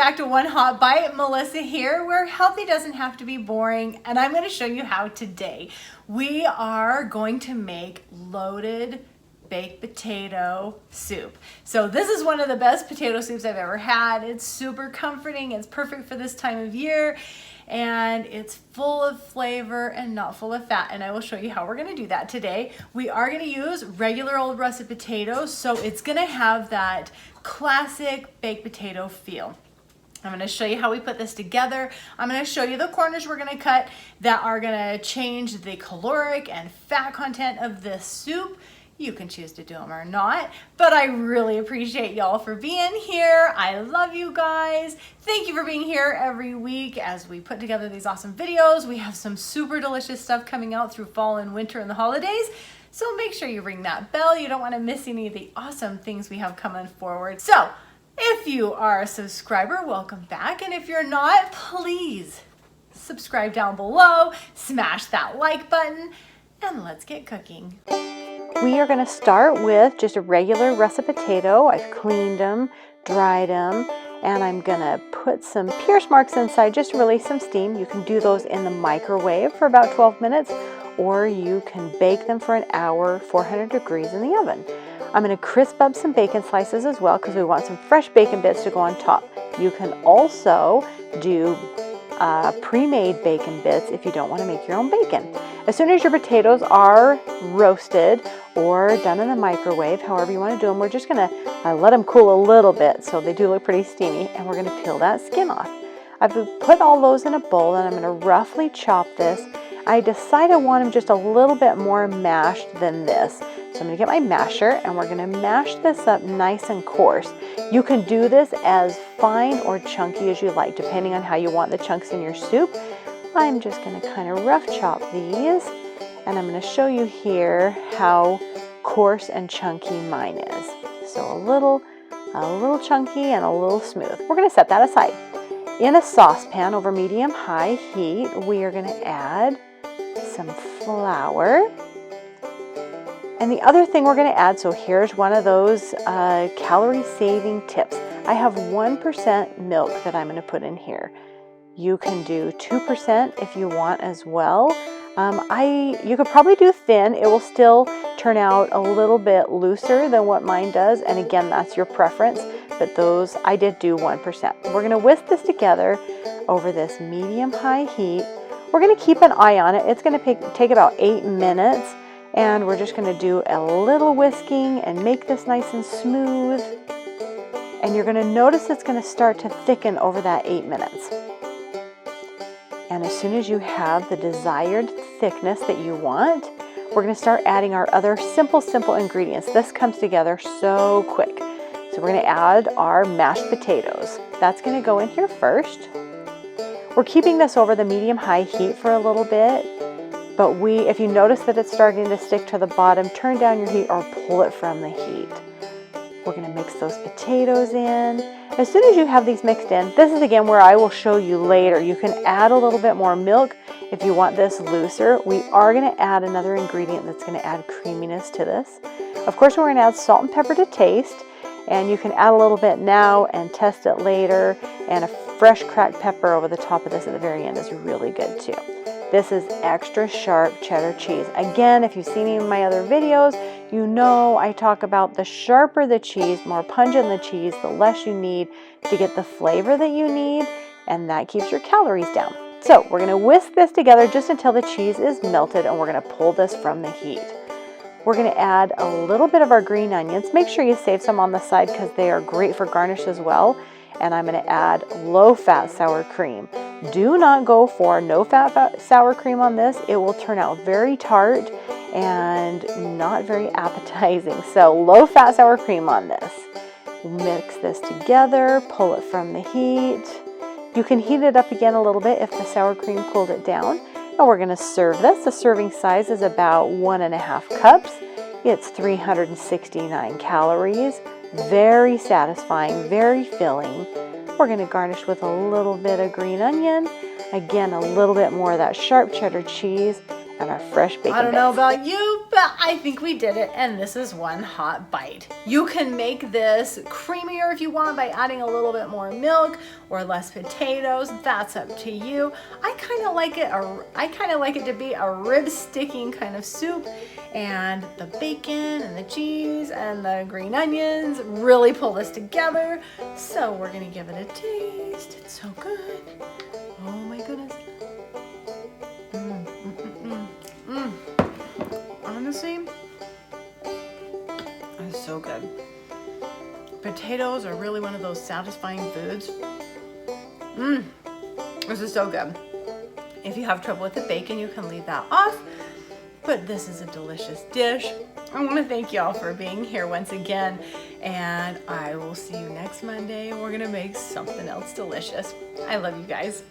back to One Hot Bite. Melissa here, where healthy doesn't have to be boring, and I'm going to show you how today. We are going to make loaded baked potato soup. So this is one of the best potato soups I've ever had. It's super comforting, it's perfect for this time of year, and it's full of flavor and not full of fat, and I will show you how we're going to do that today. We are going to use regular old russet potatoes, so it's going to have that classic baked potato feel. I'm going to show you how we put this together. I'm going to show you the corners we're going to cut that are going to change the caloric and fat content of this soup. You can choose to do them or not, but I really appreciate y'all for being here. I love you guys. Thank you for being here every week as we put together these awesome videos. We have some super delicious stuff coming out through fall and winter and the holidays. So make sure you ring that bell. You don't want to miss any of the awesome things we have coming forward. So if you are a subscriber, welcome back. And if you're not, please subscribe down below, smash that like button, and let's get cooking. We are going to start with just a regular russet potato. I've cleaned them, dried them, and I'm going to put some pierce marks inside just to release some steam. You can do those in the microwave for about 12 minutes, or you can bake them for an hour, 400 degrees in the oven. I'm going to crisp up some bacon slices as well because we want some fresh bacon bits to go on top. You can also do pre-made bacon bits if you don't want to make your own bacon. As soon as your potatoes are roasted or done in the microwave, however you want to do them, we're just going to let them cool a little bit so they do look pretty steamy, and we're going to peel that skin off. I've put all those in a bowl, and I'm going to roughly chop this. I decided I want them just a little bit more mashed than this. So I'm going to get my masher, and we're going to mash this up nice and coarse. You can do this as fine or chunky as you like, depending on how you want the chunks in your soup. I'm just going to kind of rough chop these, and I'm going to show you here how coarse and chunky mine is. So a little chunky and a little smooth. We're going to set that aside. In a saucepan over medium-high heat, we are going to add some flour. And the other thing we're going to add, so here's one of those calorie saving tips. I have 1% milk that I'm going to put in here. You can do 2% if you want as well. You could probably do thin. It will still turn out a little bit looser than what mine does. And again, that's your preference. But those, I did do 1%. We're going to whisk this together over this medium-high heat. We're going to keep an eye on it. It's going to take about 8 minutes. And we're just going to do a little whisking and make this nice and smooth. And you're going to notice it's going to start to thicken over that 8 minutes. And as soon as you have the desired thickness that you want, we're going to start adding our other simple ingredients. This comes together so quick. So we're going to add our mashed potatoes. That's going to go in here first. We're keeping this over the medium-high heat for a little bit. But if you notice that it's starting to stick to the bottom, turn down your heat or pull it from the heat. We're going to mix those potatoes in. As soon as you have these mixed in, this is again where I will show you later. You can add a little bit more milk if you want this looser. We are going to add another ingredient that's going to add creaminess to this. Of course, we're going to add salt and pepper to taste. And you can add a little bit now and test it later. And a fresh cracked pepper over the top of this at the very end is really good too. This is extra sharp cheddar cheese. Again, if you've seen any of my other videos, you know I talk about the sharper the cheese, more pungent the cheese, the less you need to get the flavor that you need, and that keeps your calories down. So we're going to whisk this together just until the cheese is melted, and we're going to pull this from the heat. We're going to add a little bit of our green onions. Make sure you save some on the side because they are great for garnish as well. And I'm going to add low-fat sour cream. Do not go for no-fat sour cream on this. It will turn out very tart and not very appetizing. So low-fat sour cream on this. Mix this together, pull it from the heat. You can heat it up again a little bit if the sour cream cooled it down. And we're going to serve this. The serving size is about 1.5 cups. It's 369 calories. Very satisfying, very filling. We're going to garnish with a little bit of green onion. Again, a little bit more of that sharp cheddar cheese. and our fresh bacon I don't know bits. about you, but I think we did it, and this is one hot bite. You can make this creamier if you want by adding a little bit more milk or less potatoes. That's up to you. I kind of like it to be a rib sticking kind of soup, and the bacon and the cheese and the green onions really pull this together. So we're gonna give it a taste. It's so good. Oh my goodness. Honestly, it's so good. Potatoes are really one of those satisfying foods. This is so good. If you have trouble with the bacon, you can leave that off, but this is a delicious dish. I want to thank y'all for being here once again, and I will see you next Monday. We're gonna make something else delicious. I love you guys.